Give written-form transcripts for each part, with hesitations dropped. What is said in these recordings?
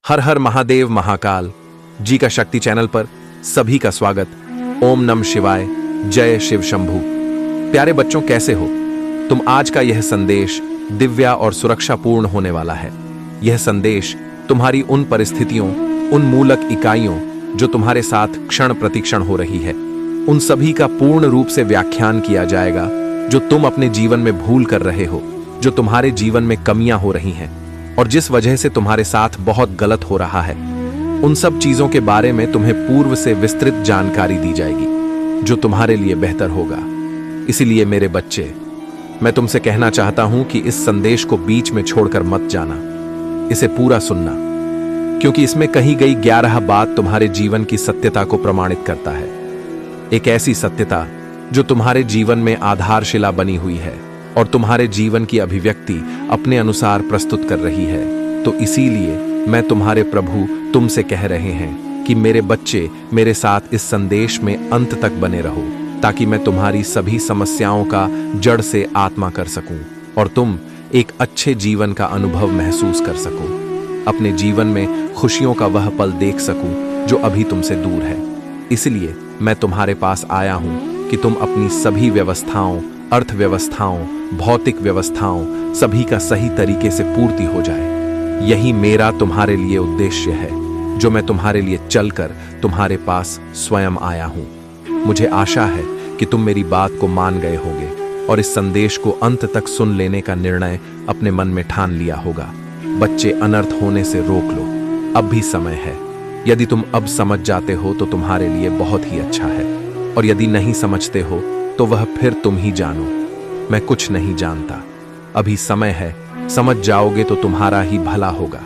हर हर महादेव महाकाल जी का शक्ति चैनल पर सभी का स्वागत। ओम नमः शिवाय, जय शिव शंभू। प्यारे बच्चों, कैसे हो तुम? आज का यह संदेश दिव्या और सुरक्षापूर्ण होने वाला है। यह संदेश तुम्हारी उन परिस्थितियों, उन मूलक इकाइयों जो तुम्हारे साथ क्षण प्रतिक्षण हो रही है, उन सभी का पूर्ण रूप से व्याख्यान किया जाएगा जो तुम अपने जीवन में भूल कर रहे हो, जो तुम्हारे जीवन में कमियां हो रही हैं और जिस वजह से तुम्हारे साथ बहुत गलत हो रहा है। उन सब चीजों के बारे में तुम्हें पूर्व से विस्तृत जानकारी दी जाएगी जो तुम्हारे लिए बेहतर होगा। इसीलिए मेरे बच्चे, मैं तुमसे कहना चाहता हूं कि इस संदेश को बीच में छोड़कर मत जाना, इसे पूरा सुनना, क्योंकि इसमें कही गई 11 बात तुम्हारे जीवन की सत्यता को प्रमाणित करता है। एक ऐसी सत्यता जो तुम्हारे जीवन में आधारशिला बनी हुई है और तुम्हारे जीवन की अभिव्यक्ति अपने अनुसार प्रस्तुत कर रही है। तो इसीलिए मैं तुम्हारे प्रभु तुमसे कह रहे हैं कि मेरे बच्चे, मेरे साथ इस संदेश में अंत तक बने रहो, ताकि मैं तुम्हारी सभी समस्याओं का जड़ से आत्मा कर सकूं और तुम एक अच्छे जीवन का अनुभव महसूस कर सको, अपने जीवन में खुशियों का वह पल देख सकूं जो अभी तुमसे दूर है। इसलिए मैं तुम्हारे पास आया हूं कि तुम अपनी सभी व्यवस्थाओं, अर्थव्यवस्थाओं, भौतिक व्यवस्थाओं, सभी का सही तरीके से पूर्ति हो जाए। यही मेरा तुम्हारे लिए उद्देश्य है, जो मैं तुम्हारे लिए चलकर तुम्हारे पास स्वयं आया हूं। मुझे आशा है कि तुम मेरी बात को मान गए होगे और इस संदेश को अंत तक सुन लेने का निर्णय अपने मन में ठान लिया होगा। बच्चे, अनर्थ होने से रोक लो, अब भी समय है। यदि तुम अब समझ जाते हो तो तुम्हारे लिए बहुत ही अच्छा है, और यदि नहीं समझते हो तो वह फिर तुम ही जानो। मैं कुछ नहीं जानता, अभी समय है, समझ जाओगे तो तुम्हारा ही भला होगा,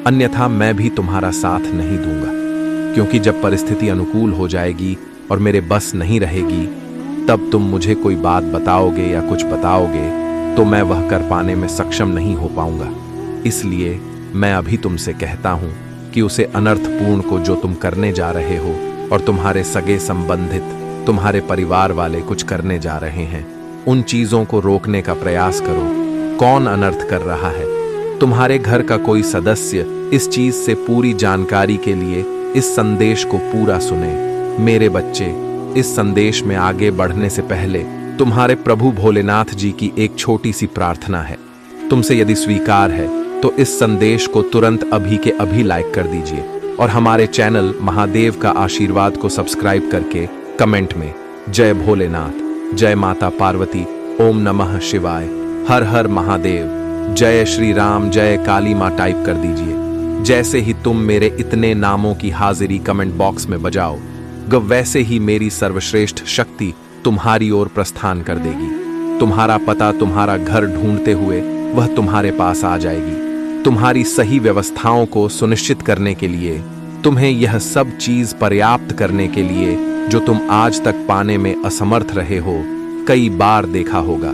अन्यथा मैं भी तुम्हारा साथ नहीं दूंगा। क्योंकि जब परिस्थिति अनुकूल हो जाएगी और मेरे बस नहीं रहेगी, तब तुम मुझे कोई बात बताओगे या कुछ बताओगे तो मैं वह कर पाने में सक्षम नहीं हो पाऊंगा। इसलिए मैं अभी तुमसे कहता हूं कि उसे अनर्थपूर्ण को जो तुम करने जा रहे हो और तुम्हारे सगे संबंधित, तुम्हारे परिवार वाले कुछ करने जा रहे हैं, उन चीजों को रोकने का प्रयास करो। कौन अनर्थ कर रहा है? तुम्हारे घर का कोई सदस्य इस चीज से पूरी जानकारी के लिए इस संदेश को पूरा सुने। मेरे बच्चे, इस संदेश में आगे बढ़ने से पहले तुम्हारे प्रभु भोलेनाथ जी की एक छोटी सी प्रार्थना है। तुमसे यदि स्वीकार है तो इस संदेश को तुरंत अभी के अभी लाइक कर दीजिए और हमारे चैनल महादेव का आशीर्वाद को सब्सक्राइब करके कमेंट में जय भोलेनाथ, जय माता पार्वती, ओम नमः शिवाय, हर हर महादेव, जय श्री राम, जय काली मां टाइप कर दीजिए। जैसे ही तुम मेरे इतने नामों की हाजिरी कमेंट बॉक्स में बजाओ, वैसे ही मेरी सर्वश्रेष्ठ शक्ति तुम्हारी ओर प्रस्थान कर देगी। तुम्हारा पता, तुम्हारा घर ढूंढते हुए वह तुम्हारे पास आ जाएगी। तुम्हारी सही व्यवस्थाओं को सुनिश्चित करने के लिए, तुम्हें यह सब चीज पर्याप्त करने के लिए जो तुम आज तक पाने में असमर्थ रहे हो, कई बार देखा होगा।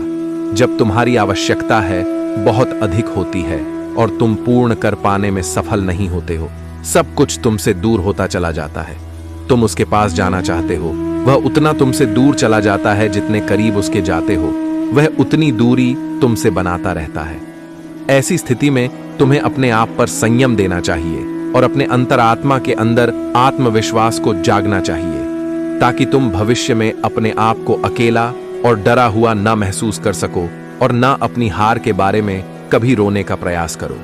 जब तुम्हारी आवश्यकता है बहुत अधिक होती है और तुम पूर्ण कर पाने में सफल नहीं होते हो, सब कुछ तुमसे दूर होता चला जाता है। तुम उसके पास जाना चाहते हो, वह उतना तुमसे दूर चला जाता है जितने करीब उसके जाते हो, वह उतनी दूरी तुमसे बनाता रहता है। ऐसी स्थिति में तुम्हें अपने आप पर संयम देना चाहिए और अपने अंतरात्मा के अंदर आत्मविश्वास को जागना चाहिए, ताकि तुम भविष्य में अपने आप को अकेला और डरा हुआ न महसूस कर सको और न अपनी हार के बारे में कभी रोने का प्रयास करो।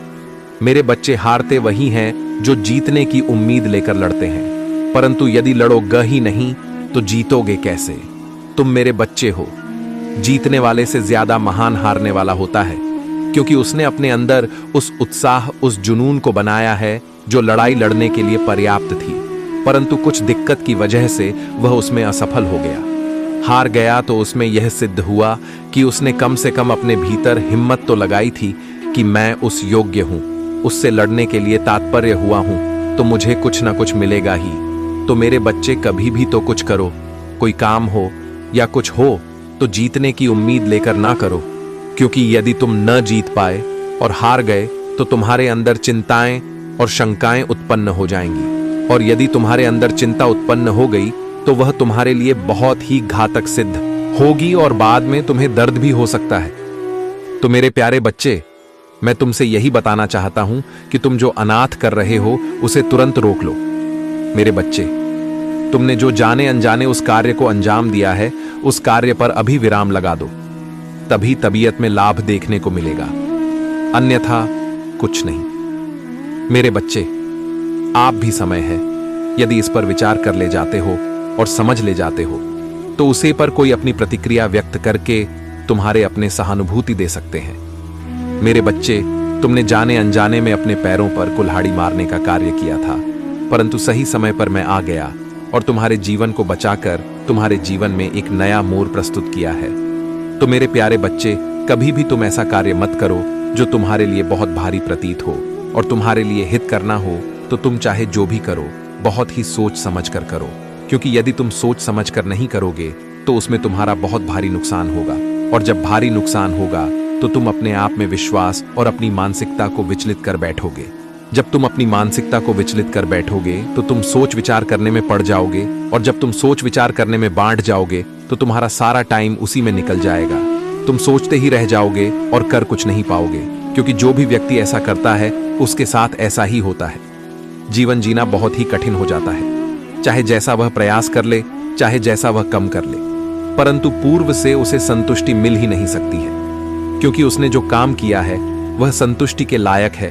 मेरे बच्चे, हारते वही हैं जो जीतने की उम्मीद लेकर लड़ते हैं, परंतु यदि लड़ोगे ही नहीं तो जीतोगे कैसे? तुम मेरे बच्चे हो। जीतने वाले से ज्यादा महान हारने वाला होता है, क्योंकि उसने अपने अंदर उस उत्साह, उस जुनून को बनाया है जो लड़ाई लड़ने के लिए पर्याप्त थी, परंतु कुछ दिक्कत की वजह से वह उसमें असफल हो गया। हार गया तो उसमें यह सिद्ध हुआ कि उसने कम से कम अपने भीतर हिम्मत तो लगाई थी कि मैं उस योग्य हूं, उससे लड़ने के लिए तात्पर्य हुआ हूं, तो मुझे कुछ ना कुछ मिलेगा ही। तो मेरे बच्चे, कभी भी तो कुछ करो, कोई काम हो या कुछ हो तो जीतने की उम्मीद लेकर ना करो, क्योंकि यदि तुम न जीत पाए और हार गए तो तुम्हारे अंदर चिंताएं और शंकाएं उत्पन्न हो जाएंगी, और यदि तुम्हारे अंदर चिंता उत्पन्न हो गई तो वह तुम्हारे लिए बहुत ही घातक सिद्ध होगी और बाद में तुम्हें दर्द भी हो सकता है। तो मेरे प्यारे बच्चे, मैं तुमसे यही बताना चाहता हूं कि तुम जो अनाथ कर रहे हो उसे तुरंत रोक लो। मेरे बच्चे, तुमने जो जाने अनजाने उस कार्य को अंजाम दिया है, उस कार्य पर अभी विराम लगा दो, तभी तबीयत में लाभ देखने को मिलेगा, अन्यथा कुछ नहीं। मेरे बच्चे, आप भी समय है, यदि इस पर विचार कर ले जाते हो और समझ ले जाते हो तो उसे पर कोई अपनी प्रतिक्रिया व्यक्त करके तुम्हारे अपने सहानुभूति दे सकते हैं। मेरे बच्चे, तुमने जाने अनजाने में अपने पैरों पर कुल्हाड़ी मारने का कार्य किया था, परंतु सही समय पर मैं आ गया और तुम्हारे जीवन को बचाकर तुम्हारे जीवन में एक नया मोड़ प्रस्तुत किया है। तो मेरे प्यारे बच्चे, कभी भी तुम ऐसा कार्य मत करो जो तुम्हारे लिए बहुत भारी प्रतीत हो, और तुम्हारे लिए हित करना हो तो तुम चाहे जो भी करो बहुत ही सोच समझ कर करो, क्योंकि यदि तुम सोच समझ कर नहीं करोगे तो उसमें तुम्हारा बहुत भारी नुकसान होगा, और जब भारी नुकसान होगा तो तुम अपने आप में विश्वास और अपनी मानसिकता को विचलित कर बैठोगे। जब तुम अपनी मानसिकता को विचलित कर बैठोगे तो तुम सोच विचार करने में पड़ जाओगे, और जब तुम सोच विचार करने में बांट जाओगे तो तुम्हारा सारा टाइम उसी में निकल जाएगा। तुम सोचते ही रह जाओगे और कर कुछ नहीं पाओगे, क्योंकि जो भी व्यक्ति ऐसा करता है उसके साथ ऐसा ही होता है। जीवन जीना बहुत ही कठिन हो जाता है, चाहे जैसा वह प्रयास कर ले, चाहे जैसा वह कम कर ले, परंतु पूर्व से उसे संतुष्टि मिल ही नहीं सकती है, क्योंकि उसने जो काम किया है वह संतुष्टि के लायक है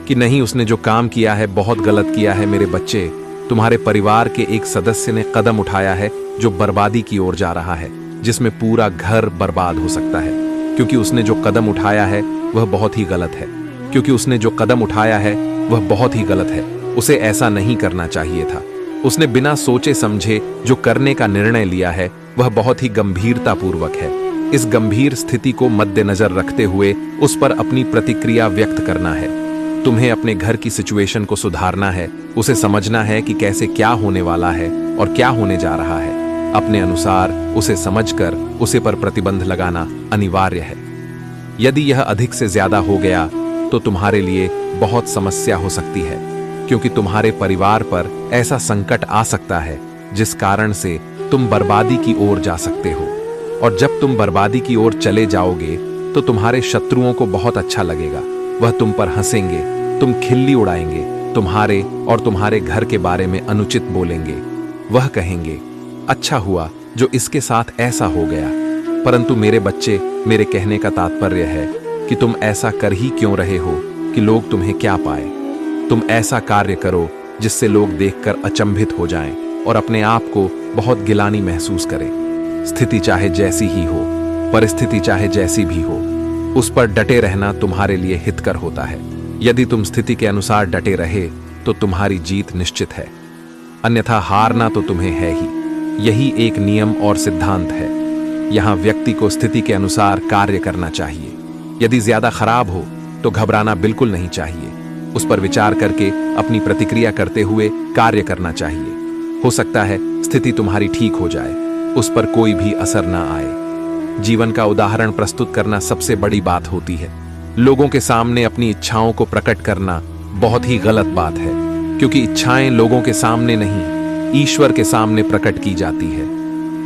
कि नहीं। उसने जो काम किया है बहुत गलत किया है। मेरे बच्चे, तुम्हारे परिवार के एक सदस्य ने कदम उठाया है जो बर्बादी की ओर जा रहा है, जिसमें पूरा घर बर्बाद हो सकता है, क्योंकि उसने जो कदम उठाया है वह बहुत ही गलत है, क्योंकि उसने जो कदम उठाया है वह बहुत ही गलत है। उसे ऐसा नहीं करना चाहिए था। उसने बिना सोचे समझे जो करने का निर्णय लिया है वह बहुत ही गंभीरतापूर्वक है। इस गंभीर स्थिति को मद्देनजर रखते हुए उस पर अपनी प्रतिक्रिया व्यक्त करना है। तुम्हें अपने घर की सिचुएशन को सुधारना है, उसे समझना है कि कैसे क्या होने वाला है और क्या होने जा रहा है। अपने अनुसार उसे समझकर उसे पर प्रतिबंध लगाना अनिवार्य है। यदि यह अधिक से ज्यादा हो गया तो तुम्हारे लिए बहुत समस्या हो सकती है, क्योंकि तुम्हारे परिवार पर ऐसा संकट आ सकता है जिस कारण से तुम बर्बादी की ओर जा सकते हो। और जब तुम बर्बादी की ओर चले जाओगे तो तुम्हारे शत्रुओं को बहुत अच्छा लगेगा। वह तुम पर हंसेंगे, तुम खिल्ली उड़ाएंगे, तुम्हारे और तुम्हारे घर के बारे में अनुचित बोलेंगे। वह कहेंगे, अच्छा हुआ जो इसके साथ ऐसा हो गया। परंतु मेरे बच्चे, मेरे कहने का तात्पर्य है कि तुम ऐसा कर ही क्यों रहे हो कि लोग तुम्हें क्या पाए। तुम ऐसा कार्य करो जिससे लोग देखकर अचंभित हो जाएं और अपने आप को बहुत गिलानी महसूस करें। स्थिति चाहे जैसी ही हो, परिस्थिति चाहे जैसी भी हो, उस पर डटे रहना तुम्हारे लिए हितकर होता है। यदि तुम स्थिति के अनुसार डटे रहे तो तुम्हारी जीत निश्चित है, अन्यथा हारना तो तुम्हें है ही। यही एक नियम और सिद्धांत है। यहां व्यक्ति को स्थिति के अनुसार कार्य करना चाहिए। यदि ज्यादा खराब हो तो घबराना बिल्कुल नहीं चाहिए। उस पर विचार करके अपनी प्रतिक्रिया करते हुए कार्य करना चाहिए। हो सकता है स्थिति तुम्हारी ठीक हो जाए, उस पर कोई भी असर ना आए। जीवन का उदाहरण प्रस्तुत करना सबसे बड़ी बात होती है। लोगों के सामने अपनी इच्छाओं को प्रकट करना बहुत ही गलत बात है, क्योंकि इच्छाएं लोगों के सामने नहीं, ईश्वर के सामने प्रकट की जाती है।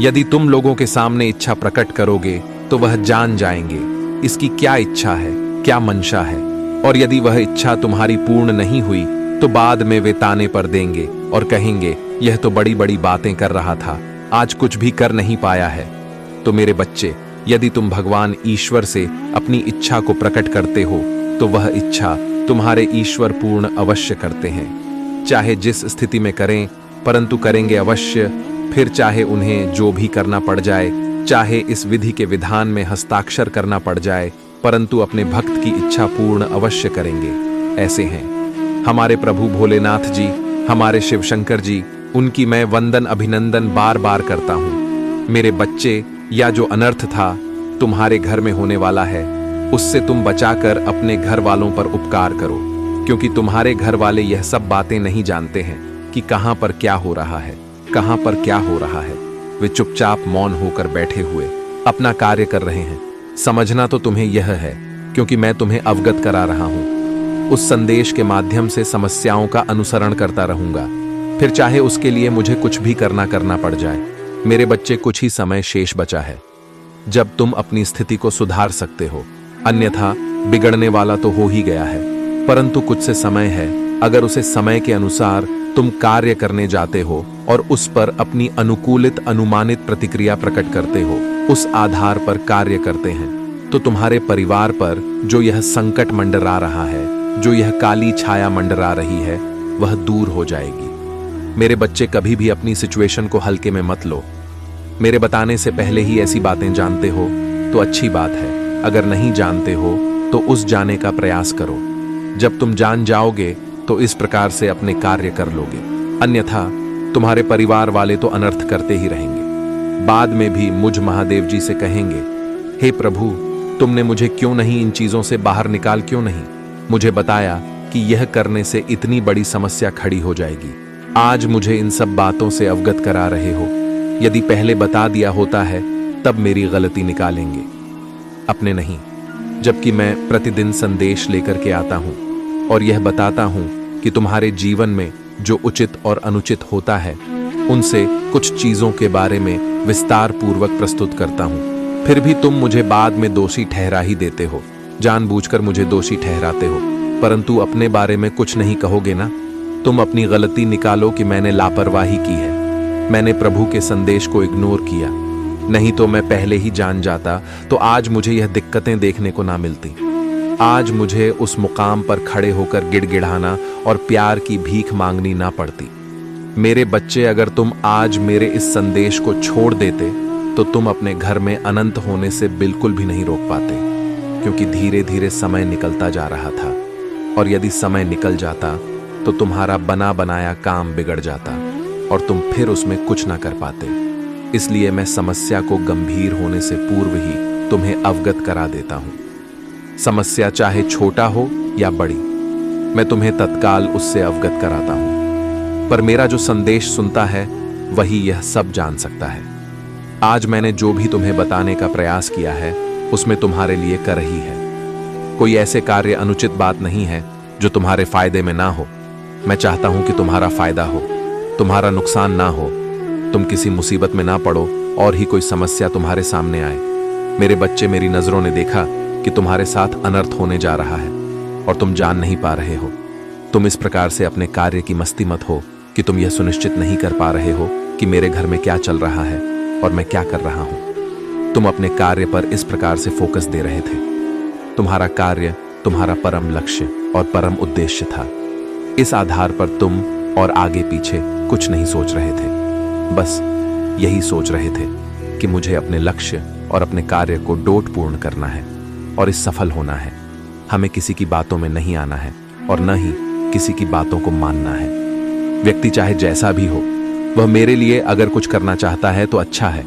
यदि तुम लोगों के सामने इच्छा प्रकट करोगे तो वह जान जाएंगे इसकी क्या इच्छा है, क्या मंशा है, और यदि वह इच्छा तुम्हारी पूर्ण नहीं हुई तो बाद में वे ताने पर देंगे और कहेंगे, यह तो बड़ी बड़ी बातें कर रहा था, आज कुछ भी कर नहीं पाया है। तो मेरे बच्चे, यदि तुम भगवान ईश्वर से अपनी इच्छा को प्रकट करते हो तो वह इच्छा तुम्हारे ईश्वर पूर्ण अवश्य करते हैं। चाहे जिस स्थिति में करें, परंतु करेंगे अवश्य। फिर चाहे उन्हें जो भी करना पड़ जाए, चाहे इस विधि के विधान में हस्ताक्षर करना पड़ जाए, परंतु अपने भक्त की इच्छा पूर्ण अवश्य करेंगे। ऐसे हैं हमारे प्रभु भोलेनाथ जी, हमारे शिव शंकर जी, उनकी मैं वंदन अभिनंदन बार बार करता हूँ। मेरे बच्चे, या जो अनर्थ था तुम्हारे घर में होने वाला है, उससे तुम बचाकर अपने घर वालों पर उपकार करो, क्योंकि तुम्हारे घर वाले यह सब बातें नहीं जानते हैं कि कहां पर क्या हो रहा है, कहां पर क्या हो रहा है। वे चुपचाप मौन होकर बैठे हुए अपना कार्य कर रहे हैं। समझना तो तुम्हें यह है, क्योंकि मैं तुम्हें अवगत करा रहा हूं। उस संदेश के माध्यम से समस्याओं का अनुसरण करता रहूंगा, फिर चाहे उसके लिए मुझे कुछ भी करना पड़ जाए। मेरे बच्चे, कुछ ही समय शेष बचा है जब तुम अपनी स्थिति को सुधार सकते हो, अन्यथा बिगड़ने वाला तो हो ही गया है। परंतु कुछ से समय है, अगर उसे समय के अनुसार तुम कार्य करने जाते हो और उस पर अपनी अनुकूलित अनुमानित प्रतिक्रिया प्रकट करते हो, उस आधार पर कार्य करते हैं, तो तुम्हारे परिवार पर जो यह संकट मंडरा रहा है, जो यह काली छाया मंडरा रही है, वह दूर हो जाएगी। मेरे बच्चे, कभी भी अपनी सिचुएशन को हल्के में मत लो। मेरे बताने से पहले ही ऐसी बातें जानते हो तो अच्छी बात है, अगर नहीं जानते हो तो उस जाने का प्रयास करो। जब तुम जान जाओगे तो इस प्रकार से अपने कार्य कर लोगे, अन्यथा तुम्हारे परिवार वाले तो अनर्थ करते ही रहेंगे। बाद में भी मुझ महादेव जी से कहेंगे, हे प्रभु, तुमने मुझे क्यों नहीं इन चीजों से बाहर निकाल क्यों नहीं मुझे बताया कि यह करने से इतनी बड़ी समस्या खड़ी हो जाएगी। आज मुझे इन सब बातों से अवगत करा रहे हो। यदि पहले बता दिया होता है तब मेरी गलती निकालेंगे, अपने नहीं। जबकि मैं प्रतिदिन संदेश लेकर के आता हूं और यह बताता हूं कि तुम्हारे जीवन में जो उचित और अनुचित होता है, उनसे कुछ चीजों के बारे में विस्तार पूर्वक प्रस्तुत करता हूं, फिर भी तुम मुझे बाद में दोषी ठहरा ही देते हो। जानबूझकर मुझे दोषी ठहराते हो, परंतु अपने बारे में कुछ नहीं कहोगे ना। तुम अपनी गलती निकालो कि मैंने लापरवाही की है, मैंने प्रभु के संदेश को इग्नोर किया। नहीं तो मैं पहले ही जान जाता तो आज मुझे यह दिक्कतें देखने को ना मिलती। आज मुझे उस मुकाम पर खड़े होकर गिड़गिड़ाना और प्यार की भीख मांगनी ना पड़ती। मेरे बच्चे, अगर तुम आज मेरे इस संदेश को छोड़ देते तो तुम अपने घर में अनंत होने से बिल्कुल भी नहीं रोक पाते, क्योंकि धीरे धीरे समय निकलता जा रहा था। और यदि समय निकल जाता तो तुम्हारा बना बनाया काम बिगड़ जाता और तुम फिर उसमें कुछ ना कर पाते। इसलिए मैं समस्या को गंभीर होने से पूर्व ही तुम्हें अवगत करा देता हूं। समस्या चाहे छोटा हो या बड़ी, मैं तुम्हें तत्काल उससे अवगत कराता हूं। पर मेरा जो संदेश सुनता है वही यह सब जान सकता है। आज मैंने जो भी तुम्हें बताने का प्रयास किया है उसमें तुम्हारे लिए कर ही है। कोई ऐसे कार्य अनुचित बात नहीं है जो तुम्हारे फायदे में ना हो। मैं चाहता हूं कि तुम्हारा फायदा हो, तुम्हारा नुकसान ना हो, तुम किसी मुसीबत में ना पड़ो और ही कोई समस्या तुम्हारे सामने आए। मेरे बच्चे, मेरी नजरों ने देखा कि तुम्हारे साथ अनर्थ होने जा रहा है और तुम जान नहीं पा रहे हो। तुम इस प्रकार से अपने कार्य की मस्ती मत हो कि तुम यह सुनिश्चित नहीं कर पा रहे हो कि मेरे घर में क्या चल रहा है और मैं क्या कर रहा हूं। तुम अपने कार्य पर इस प्रकार से फोकस दे रहे थे। तुम्हारा कार्य तुम्हारा परम लक्ष्य और परम उद्देश्य था। इस आधार पर तुम और आगे पीछे कुछ नहीं सोच रहे थे, बस यही सोच रहे थे कि मुझे अपने लक्ष्य और अपने कार्य को डोटपूर्ण करना है और इस सफल होना है। हमें किसी की बातों में नहीं आना है और न ही किसी की बातों को मानना है। व्यक्ति चाहे जैसा भी हो, वह मेरे लिए अगर कुछ करना चाहता है तो अच्छा है,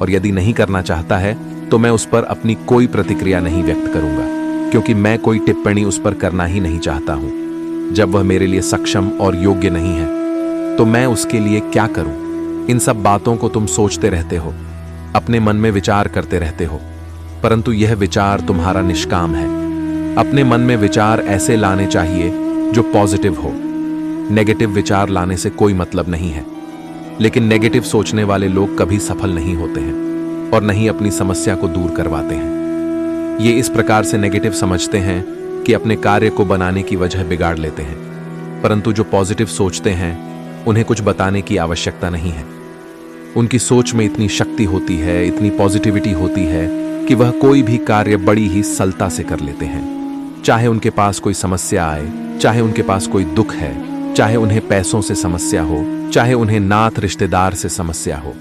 और यदि नहीं करना चाहता है तो मैं उस पर अपनी कोई प्रतिक्रिया नहीं व्यक्त करूंगा, क्योंकि मैं कोई टिप्पणी उस पर करना ही नहीं चाहता हूं। जब वह मेरे लिए सक्षम और योग्य नहीं है तो मैं उसके लिए क्या करूं। इन सब बातों को तुम सोचते रहते हो, अपने मन में विचार करते रहते हो, परंतु यह विचार तुम्हारा निष्काम है। अपने मन में विचार ऐसे लाने चाहिए जो पॉजिटिव हो। नेगेटिव विचार लाने से कोई मतलब नहीं है। लेकिन नेगेटिव सोचने वाले लोग कभी सफल नहीं होते हैं और नहीं अपनी समस्या को दूर करवाते हैं। ये इस प्रकार से नेगेटिव समझते हैं कि अपने कार्य को बनाने की वजह बिगाड़ लेते हैं, परंतु जो पॉजिटिव सोचते हैं उन्हें कुछ बताने की आवश्यकता नहीं है। उनकी सोच में इतनी शक्ति होती है, इतनी पॉजिटिविटी होती है कि वह कोई भी कार्य बड़ी ही सरलता से कर लेते हैं। चाहे उनके पास कोई समस्या आए, चाहे उनके पास कोई दुख है, चाहे उन्हें पैसों से समस्या हो, चाहे उन्हें नाथ रिश्तेदार से समस्या हो,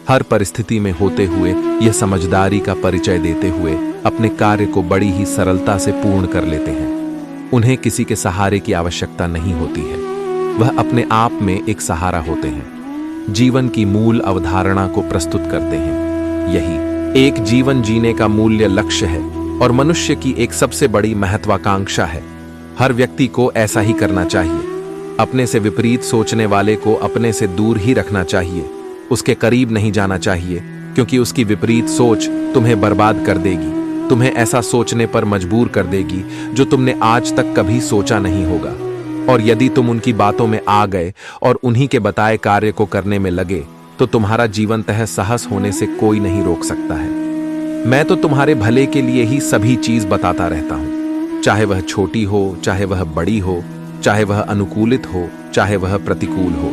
हर परिस्थिति में होते हुए यह समझदारी का परिचय देते हुए अपने कार्य को बड़ी ही सरलता से पूर्ण कर लेते हैं। उन्हें किसी के सहारे की आवश्यकता नहीं होती है, वह अपने आप में एक सहारा होते हैं। जीवन की मूल अवधारणा को प्रस्तुत करते हैं। यही एक जीवन जीने का मूल्य लक्ष्य है और मनुष्य की एक सबसे बड़ी महत्वाकांक्षा है। हर व्यक्ति को ऐसा ही करना चाहिए। अपने से विपरीत सोचने वाले को अपने से दूर ही रखना चाहिए, उसके करीब नहीं जाना चाहिए, क्योंकि उसकी विपरीत सोच तुम्हें बर्बाद कर देगी, तुम्हें ऐसा सोचने पर मजबूर कर देगी जो तुमने आज तक कभी सोचा नहीं होगा। और यदि तुम उनकी बातों में आ गए और उन्हीं के बताए कार्य को करने में लगे तो तुम्हारा जीवनतः साहस होने से कोई नहीं रोक सकता है। मैं तो तुम्हारे भले के लिए ही सभी चीज बताता रहता हूं, चाहे वह छोटी हो, चाहे वह बड़ी हो, चाहे वह अनुकूलित हो, चाहे वह प्रतिकूल हो।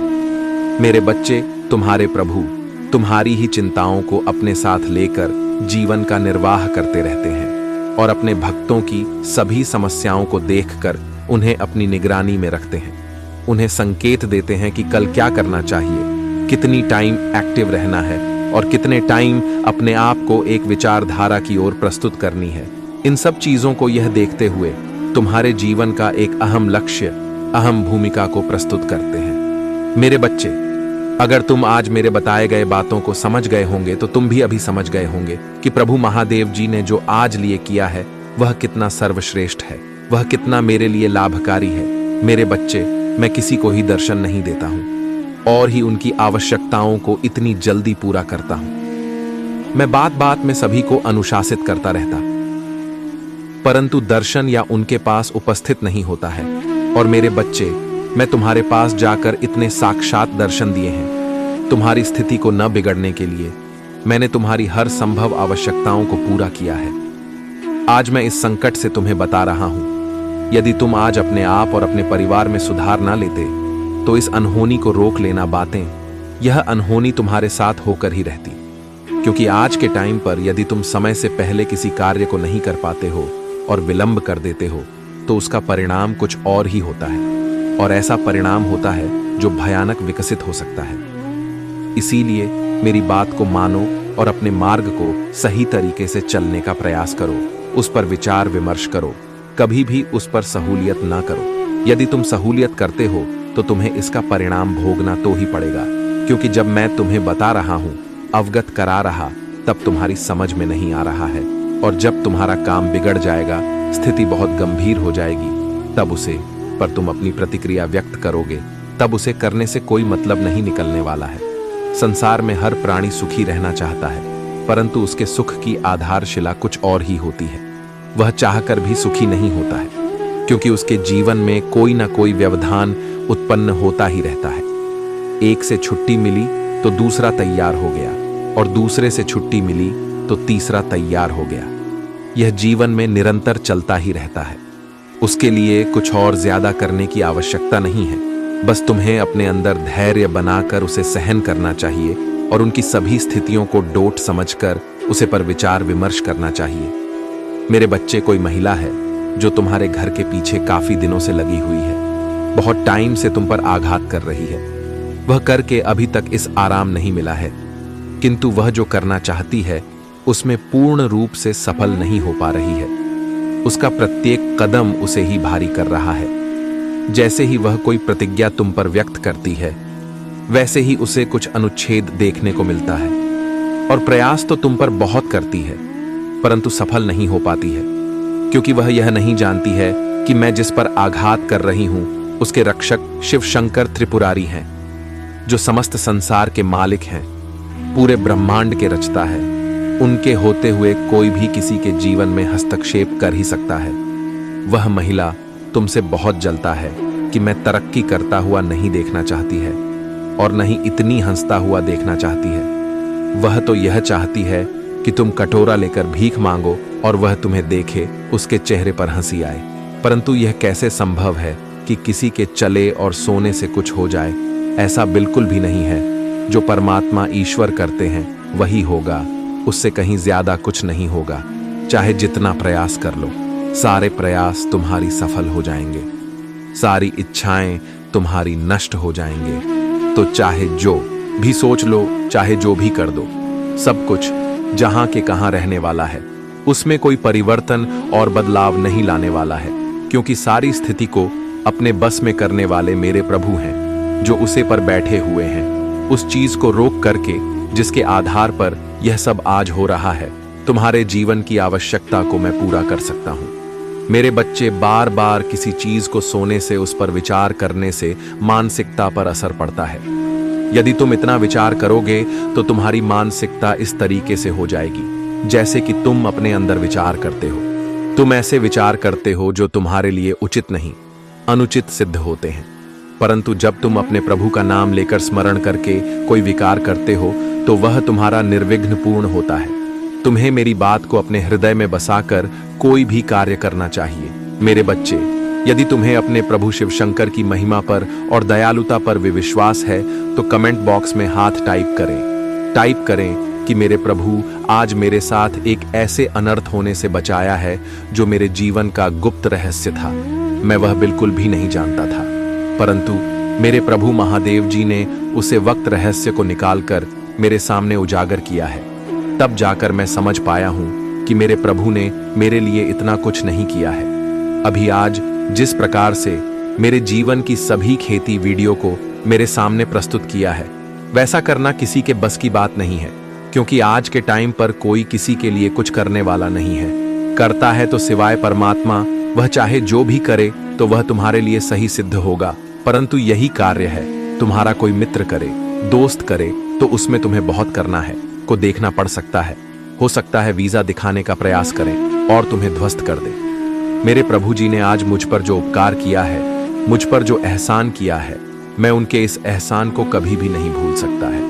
मेरे बच्चे, तुम्हारे प्रभु तुम्हारी ही चिंताओं को अपने साथ लेकर जीवन का निर्वाह करते रहते हैं और अपने भक्तों की सभी समस्याओं को देखकर उन्हें अपनी निगरानी में रखते हैं। उन्हें संकेत देते हैं कि कल क्या करना चाहिए, कितनी टाइम एक्टिव रहना है और कितने टाइम अपने आप को एक विचारधारा की ओर प्रस्तुत करनी है। इन सब चीजों को यह देखते हुए तुम्हारे जीवन का एक अहम लक्ष्य, अहम भूमिका को प्रस्तुत करते हैं। मेरे बच्चे, अगर तुम आज मेरे बताए गए बातों को समझ गए होंगे तो तुम भी अभी समझ गए होंगे कि प्रभु महादेव जी ने जो आज लिए किया है वह कितना सर्वश्रेष्ठ है, वह कितना मेरे लिए लाभकारी है। मेरे बच्चे, मैं किसी को ही दर्शन नहीं देता हूं और ही उनकी आवश्यकताओं को इतनी जल्दी पूरा करता हूं। मैं बात बात में सभी को अनुशासित करता रहता, परंतु दर्शन या उनके पास उपस्थित नहीं होता है। और मेरे बच्चे, मैं तुम्हारे पास जाकर इतने साक्षात दर्शन दिए हैं। तुम्हारी स्थिति को न बिगड़ने के लिए मैंने तुम्हारी हर संभव आवश्यकताओं को पूरा किया है। आज मैं इस संकट से तुम्हें बता रहा हूं। यदि तुम आज अपने आप और अपने परिवार में सुधार ना लेते तो इस अनहोनी को रोक लेना बातें, यह अनहोनी तुम्हारे साथ होकर ही रहती। क्योंकि आज के टाइम पर यदि तुम समय से पहले किसी कार्य को नहीं कर पाते हो और विलंब कर देते हो तो उसका परिणाम कुछ और ही होता है, और ऐसा परिणाम होता है जो भयानक विकसित हो सकता है। इसीलिए मेरी बात को मानो और अपने मार्ग को सही तरीके से चलने का प्रयास करो, उस पर विचार विमर्श करो, कभी भी उस पर सहूलियत ना करो। यदि तुम सहूलियत करते हो तो तुम्हें इसका परिणाम भोगना तो ही पड़ेगा, क्योंकि जब मैं तुम्हें बता रहा हूं, अवगत करा रहा, तब तुम्हारी समझ में नहीं आ रहा है, और जब तुम्हारा काम बिगड़ जाएगा, स्थिति बहुत गंभीर हो जाएगी, तब उसे पर तुम अपनी प्रतिक्रिया व्यक्त करोगे, तब उसे करने से कोई मतलब नहीं निकलने वाला है। संसार में हर प्राणी सुखी रहना चाहता है, परंतु उसके सुख की आधारशिला कुछ और ही होती है। वह चाहकर भी सुखी नहीं होता है, क्योंकि उसके जीवन में कोई ना कोई व्यवधान उत्पन्न होता ही रहता है। एक से छुट्टी मिली तो दूसरा तैयार हो गया, और दूसरे से छुट्टी मिली तो तीसरा तैयार हो गया। यह जीवन में निरंतर चलता ही रहता है। उसके लिए कुछ और ज्यादा करने की आवश्यकता नहीं है, बस तुम्हें अपने अंदर धैर्य बनाकर उसे सहन करना चाहिए और उनकी सभी स्थितियों को डोट समझकर उसे पर विचार विमर्श करना चाहिए। मेरे बच्चे, कोई महिला है जो तुम्हारे घर के पीछे काफी दिनों से लगी हुई है, बहुत टाइम से तुम पर आघात कर रही है। वह करके अभी तक इस आराम नहीं मिला है, किंतु वह जो करना चाहती है उसमें पूर्ण रूप से सफल नहीं हो पा रही है। उसका प्रत्येक कदम उसे ही भारी कर रहा है। जैसे ही वह कोई प्रतिज्ञा तुम पर व्यक्त करती है, वैसे ही उसे कुछ अनुच्छेद देखने को मिलता है, और प्रयास तो तुम पर बहुत करती है, परंतु सफल नहीं हो पाती है, क्योंकि वह यह नहीं जानती है कि मैं जिस पर आघात कर रही हूं उसके रक्षक शिव शंकर त्रिपुरारी हैं, जो समस्त संसार के मालिक हैं, पूरे ब्रह्मांड के रचता है। उनके होते हुए कोई भी किसी के जीवन में हस्तक्षेप कर ही सकता है। वह महिला तुमसे बहुत जलता है कि मैं तरक्की करता हुआ नहीं देखना चाहती है, और नहीं इतनी हंसता हुआ देखना चाहती है। वह तो यह चाहती है कि तुम कटोरा लेकर भीख मांगो और वह तुम्हें देखे, उसके चेहरे पर हंसी आए। परंतु यह कैसे संभव है कि किसी के चले और सोने से कुछ हो जाए? ऐसा बिल्कुल भी नहीं है। जो परमात्मा ईश्वर करते हैं वही होगा, उससे कहीं ज्यादा कुछ नहीं होगा। चाहे जितना प्रयास कर लो, सारे प्रयास तुम्हारी सफल हो जाएंगे, सारी इच्छाएं तुम्हारी नष्ट हो जाएंगे। तो चाहे जो भी सोच लो, चाहे जो भी कर दो, सब कुछ जहां के कहां रहने वाला है, उसमें कोई परिवर्तन और बदलाव नहीं लाने वाला है, क्योंकि सारी स्थिति को अपने बस में करने वाले मेरे प्रभु हैं, जो उसे पर बैठे हुए हैं। उस चीज को रोक करके जिसके आधार पर यह सब आज हो रहा है, तुम्हारे जीवन की आवश्यकता को मैं पूरा कर सकता हूं। मेरे बच्चे, बार बार किसी चीज को सोने से, उस पर विचार करने से मानसिकता पर असर पड़ता है। यदि तुम इतना विचार करोगे तो तुम्हारी मानसिकता इस तरीके से हो जाएगी जैसे कि तुम अपने अंदर विचार करते हो। तुम ऐसे विचार करते हो जो तुम्हारे लिए उचित नहीं, अनुचित सिद्ध होते हैं। परंतु जब तुम अपने प्रभु का नाम लेकर स्मरण करके कोई विकार करते हो तो वह तुम्हारा निर्विघ्न पूर्ण होता है। तुम्हें मेरी बात को अपने हृदय में बसाकर कोई भी कार्य करना चाहिए। मेरे बच्चे, यदि तुम्हें अपने प्रभु शिव शंकर की महिमा पर और दयालुता पर विश्वास है तो कमेंट बॉक्स में हाथ टाइप करें कि मेरे प्रभु आज मेरे साथ एक ऐसे अनर्थ होने से बचाया है जो मेरे जीवन का गुप्त रहस्य था। मैं वह बिल्कुल भी नहीं जानता था, परंतु मेरे प्रभु महादेव जी ने उसे वक्त रहस्य को निकालकर मेरे सामने उजागर किया है। तब जाकर मैं समझ पाया हूं कि मेरे प्रभु ने मेरे लिए इतना कुछ नहीं किया है। अभी आज जिस प्रकार से मेरे जीवन की सभी खेती वीडियो को मेरे सामने प्रस्तुत किया है, वैसा करना किसी के बस की बात नहीं है, क्योंकि आज के टाइम पर कोई किसी के लिए कुछ करने वाला नहीं है। करता है तो सिवाय परमात्मा, वह चाहे जो भी करे तो वह तुम्हारे लिए सही सिद्ध होगा। परंतु यही कार्य है, तुम्हारा कोई मित्र करे, दोस्त करे, तो उसमें तुम्हें बहुत करना है को देखना पड़ सकता है। हो सकता है वीजा दिखाने का प्रयास करें और तुम्हें ध्वस्त कर दे। मेरे प्रभु जी ने आज मुझ पर जो उपकार किया है, मुझ पर जो एहसान किया है, मैं उनके इस एहसान को कभी भी नहीं भूल सकता है।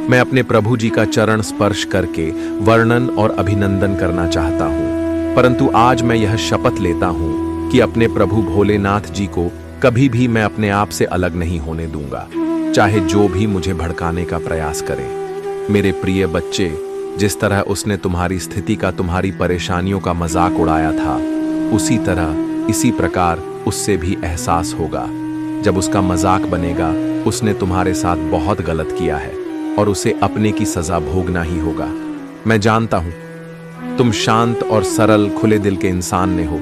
मैं अपने प्रभु जी का चरण स्पर्श करके वर्णन और अभिनंदन करना चाहता हूँ, परंतु आज मैं यह शपथ लेता हूँ कि अपने प्रभु भोलेनाथ जी को कभी भी मैं अपने आप से अलग नहीं होने दूंगा, चाहे जो भी मुझे भड़काने का प्रयास करे। मेरे प्रिय बच्चे, जिस तरह उसने तुम्हारी स्थिति का, तुम्हारी परेशानियों का मजाक उड़ाया था, उसी तरह इसी प्रकार उससे भी एहसास होगा। जब उसका मजाक बनेगा, उसने तुम्हारे साथ बहुत गलत किया है और उसे अपने की सजा भोगना ही होगा। मैं जानता हूं तुम शांत और सरल खुले दिल के इंसान ने हो।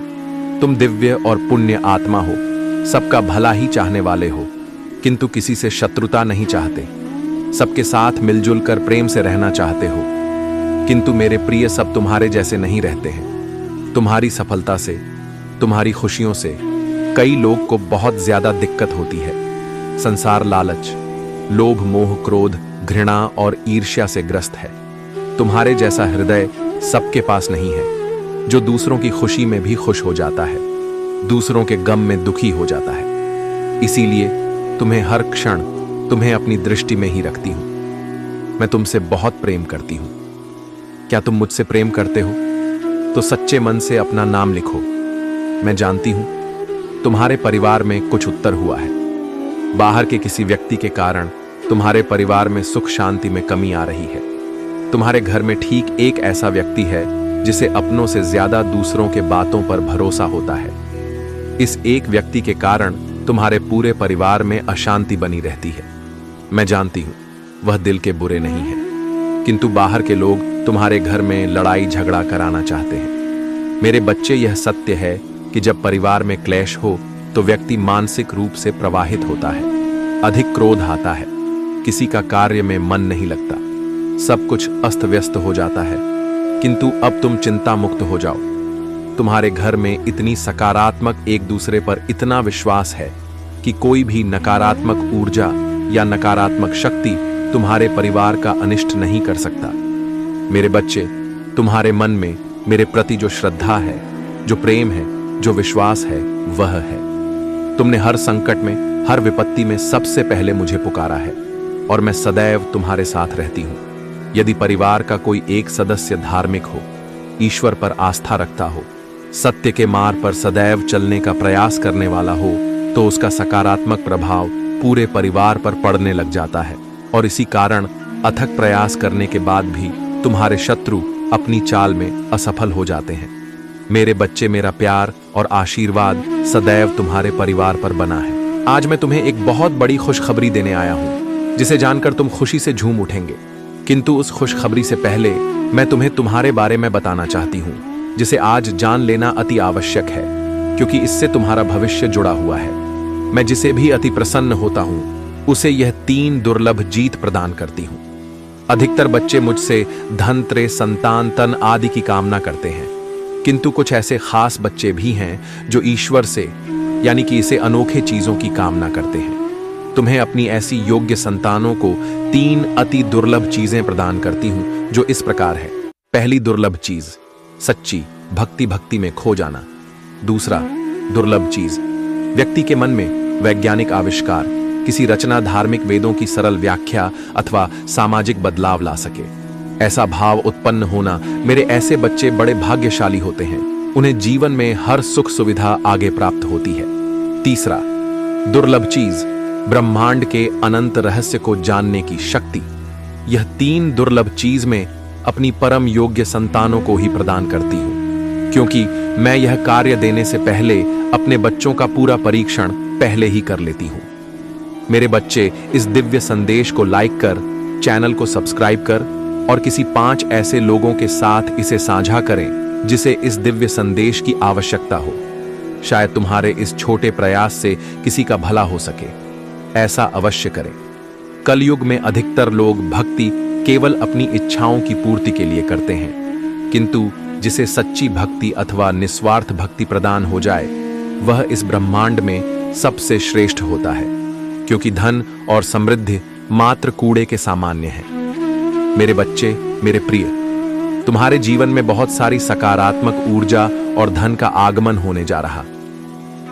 तुम दिव्य और पुण्य आत्मा हो, सबका भला ही चाहने वाले हो, किंतु किसी से शत्रुता नहीं चाहते। सबके साथ मिलजुल कर प्रेम से रहना चाहते हो, किंतु मेरे प्रिय सब तुम्हारे जैसे नहीं रहते हैं। तुम्हारी सफलता से, तुम्हारी खुशियों से कई लोग को बहुत ज्यादा दिक्कत होती है। संसार लालच, लोभ, मोह, क्रोध, घृणा और ईर्ष्या से ग्रस्त है। तुम्हारे जैसा हृदय सबके पास नहीं है, जो दूसरों की खुशी में भी खुश हो जाता है, दूसरों के गम में दुखी हो जाता है। इसीलिए तुम्हें हर क्षण तुम्हें अपनी दृष्टि में ही रखती हूं। मैं तुमसे बहुत प्रेम करती हूं। क्या तुम मुझसे प्रेम करते हो? तो सच्चे मन से अपना नाम लिखो। मैं जानती हूं तुम्हारे परिवार में कुछ उत्तर हुआ है। बाहर के किसी व्यक्ति के कारण तुम्हारे परिवार में सुख शांति में कमी आ रही है। तुम्हारे घर में ठीक एक ऐसा व्यक्ति है जिसे अपनों से ज्यादा दूसरों के बातों पर भरोसा होता है। इस एक व्यक्ति के कारण तुम्हारे पूरे परिवार में अशांति बनी रहती है। मैं जानती हूं वह दिल के बुरे नहीं हैं, किंतु बाहर के लोग तुम्हारे घर में लड़ाई झगड़ा कराना चाहते हैं। मेरे बच्चे, यह सत्य है कि जब परिवार में क्लेश हो तो व्यक्ति मानसिक रूप से प्रवाहित होता है, अधिक क्रोध आता है, किसी का कार्य में मन नहीं लगता, सब कुछ अस्त व्यस्त हो जाता है। किंतु अब तुम चिंता मुक्त हो जाओ। तुम्हारे घर में इतनी सकारात्मक, एक दूसरे पर इतना विश्वास है कि कोई भी नकारात्मक ऊर्जा या नकारात्मक शक्ति तुम्हारे परिवार का अनिष्ट नहीं कर सकता। मेरे बच्चे, तुम्हारे मन में मेरे प्रति जो श्रद्धा है, जो प्रेम है, जो विश्वास है, वह है। तुमने हर संकट में, हर विपत्ति में सबसे पहले मुझे पुकारा है और मैं सदैव तुम्हारे साथ रहती हूं। यदि परिवार का कोई एक सदस्य धार्मिक हो, ईश्वर पर आस्था रखता हो, सत्य के मार्ग पर सदैव चलने का प्रयास करने वाला हो, तो उसका सकारात्मक प्रभाव पूरे परिवार पर पड़ने लग जाता है। और इसी कारण अथक प्रयास करने के बाद भी तुम्हारे शत्रु अपनी चाल में असफल हो जाते हैं। मेरे बच्चे, मेरा प्यार और आशीर्वाद सदैव तुम्हारे परिवार पर बना है। आज मैं तुम्हें एक बहुत बड़ी खुशखबरी देने आया हूं, जिसे जानकर तुम खुशी से झूम उठेंगे। किंतु उस खुशखबरी से पहले मैं तुम्हें तुम्हारे बारे में बताना चाहती हूं, जिसे आज जान लेना अति आवश्यक है, क्योंकि इससे तुम्हारा भविष्य जुड़ा हुआ है। मैं जिसे भी अति प्रसन्न होता हूं, उसे यह 3 दुर्लभ जीत प्रदान करती हूं। अधिकतर बच्चे मुझसे धन, त्रे, संतान, तन आदि की कामना करते हैं, किंतु कुछ ऐसे खास बच्चे भी हैं जो ईश्वर से, यानी कि इसे अनोखे चीजों की कामना करते हैं। तुम्हें अपनी ऐसी योग्य संतानों को 3 अति दुर्लभ चीजें प्रदान करती हूं, जो इस प्रकार है। पहली दुर्लभ चीज, सच्ची भक्ति में खो जाना। दूसरा दुर्लभ चीज, व्यक्ति के मन में वैज्ञानिक आविष्कार, किसी रचना, धार्मिक वेदों की सरल व्याख्या अथवा सामाजिक बदलाव ला सके। ऐसा भाव उत्पन्न होना, मेरे ऐसे बच्चे बड़े भाग्यशाली होते हैं, उन्हें जीवन में हर सुख सुविधा आगे प्राप्त होती है। तीसरा, दुर्लभ चीज, ब्रह्मांड के अनंत रहस्य को जानने की शक्ति। यह 3 दुर्लभ चीज में अपनी परम योग्य संतानों को ही प्रदान करती हूं, क्योंकि मैं यह कार्य देने से पहले अपने बच्चों का पूरा परीक्षण पहले ही कर लेती हूं। मेरे बच्चे, इस दिव्य संदेश को लाइक कर, चैनल को सब्सक्राइब कर और किसी 5 ऐसे लोगों के साथ इसे साझा करें जिसे इस दिव्य संदेश की आवश्यकता हो। शायद तुम्हारे इस छोटे प्रयास से किसी का भला हो सके। ऐसा अवश्य करें। कलयुग में अधिकतर लोग भक्ति केवल अपनी इच्छाओं की पूर्ति के लिए करते हैं, किंतु जिसे सच्ची भक्ति अथवा निस्वार्थ भक्ति प्रदान हो जाए, वह इस ब्रह्मांड में सबसे श्रेष्ठ होता है, क्योंकि धन और समृद्धि मात्र कूड़े के सामान्य है। मेरे बच्चे, मेरे प्रिय, तुम्हारे जीवन में बहुत सारी सकारात्मक ऊर्जा और धन का आगमन होने जा रहा।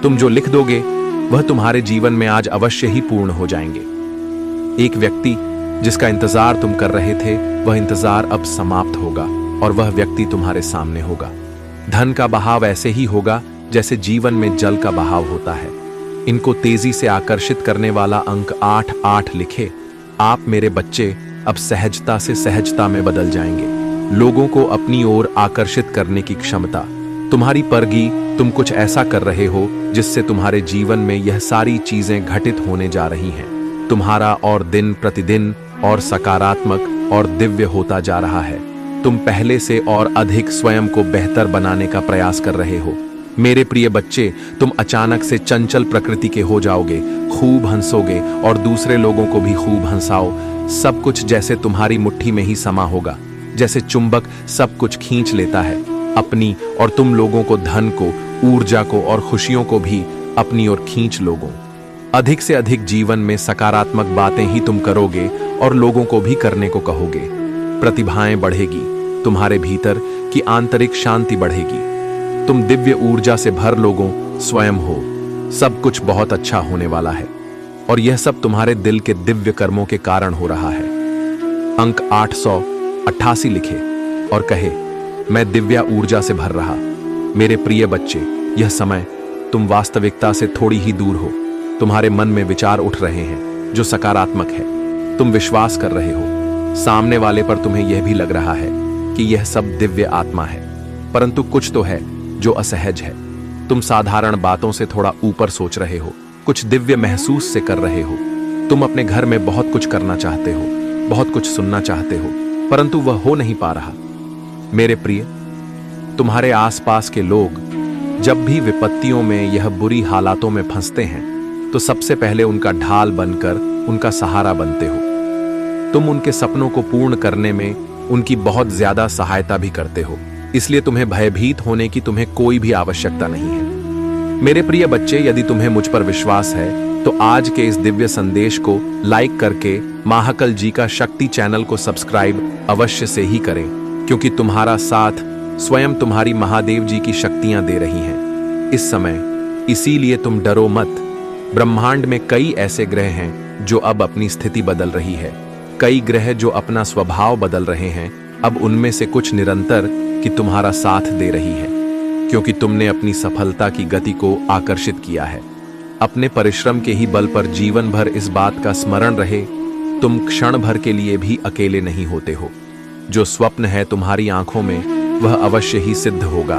तुम जो लिख दोगे वह तुम्हारे जीवन में आज अवश्य ही पूर्ण हो जाएंगे। एक व्यक्ति जिसका इंतजार तुम कर रहे थे, वह इंतजार अब समाप्त होगा और वह व्यक्ति तुम्हारे सामने होगा। धन का बहाव ऐसे ही होगा जैसे जीवन में जल का बहाव होता है। इनको तेजी से आकर्षित करने वाला अंक 8-8 लिखे। आप मेरे बच्चे अब सहजता से सहजता में बदल जाएंगे। लोगों को अपनी ओर आकर्षित करने की क्षमता तुम्हारी परगी। तुम कुछ ऐसा कर रहे हो जिससे तुम्हारे जीवन में यह सारी चीजें घटित होने जा रही हैं। तुम्हारा और दिन प्रतिदिन और सकारात्मक और दिव्य होता जा रहा है। तुम पहले से और अधिक स्वयं को बेहतर बनाने का प्रयास कर रहे हो। मेरे प्रिय बच्चे, तुम अचानक से चंचल प्रकृति के हो जाओगे, खूब हंसोगे और दूसरे लोगों को भी खूब हंसाओ। सब कुछ जैसे तुम्हारी मुट्ठी में ही समा होगा, जैसे चुंबक सब कुछ खींच लेता है अपनी, और तुम लोगों को, धन को, ऊर्जा को और खुशियों को भी अपनी ओर खींच लोगे। अधिक से अधिक जीवन में सकारात्मक बातें ही तुम करोगे और लोगों को भी करने को कहोगे। प्रतिभाएं बढ़ेगी, तुम्हारे भीतर की आंतरिक शांति बढ़ेगी। तुम दिव्य ऊर्जा से भर लोगों स्वयं हो। सब कुछ बहुत अच्छा होने वाला है और यह सब तुम्हारे दिल के दिव्य कर्मों के कारण हो रहा है। अंक 888 लिखे और कहे, मैं दिव्या ऊर्जा से भर रहा। मेरे प्रिय बच्चे, यह समय तुम वास्तविकता से थोड़ी ही दूर हो। तुम्हारे मन में विचार उठ रहे हैं जो सकारात्मक है। तुम विश्वास कर रहे हो सामने वाले पर। तुम्हें यह भी लग रहा है कि यह सब दिव्य आत्मा है, परंतु कुछ तो है जो असहज है। तुम साधारण बातों से थोड़ा ऊपर सोच रहे हो, कुछ दिव्य महसूस से कर रहे हो। तुम अपने घर में बहुत कुछ करना चाहते हो, बहुत कुछ सुनना चाहते हो, परंतु वह हो नहीं पा रहा। मेरे प्रिय, तुम्हारे आसपास के लोग जब भी विपत्तियों में, यह बुरी हालातों में फंसते हैं, तो सबसे पहले उनका ढाल बनकर उनका सहारा बनते हो। तुम उनके सपनों को पूर्ण करने में उनकी बहुत ज्यादा सहायता भी करते हो। इसलिए तुम्हें भयभीत होने की तुम्हें कोई भी आवश्यकता नहीं है। मेरे प्रिय बच्चे, यदि तुम्हें मुझ पर विश्वास है तो आज के इस दिव्य संदेश को लाइक करके महाकाल जी का शक्ति चैनल को सब्सक्राइब अवश्य से ही करें, क्योंकि तुम्हारा साथ स्वयं तुम्हारी महादेव जी की शक्तियां दे रही हैं इस समय। इसीलिए तुम डरो मत। ब्रह्मांड में कई ऐसे ग्रह हैं जो अब अपनी स्थिति बदल रही है। कई ग्रह जो अपना स्वभाव बदल रहे हैं। अब उनमें से कुछ निरंतर कि तुम्हारा साथ दे रही है, क्योंकि तुमने अपनी सफलता की गति को आकर्षित किया है। अपने परिश्रम के ही बल पर जीवन भर इस बात का स्मरण रहे, तुम क्षण भर के लिए भी अकेले नहीं होते हो। जो स्वप्न है तुम्हारी आंखों में, वह अवश्य ही सिद्ध होगा।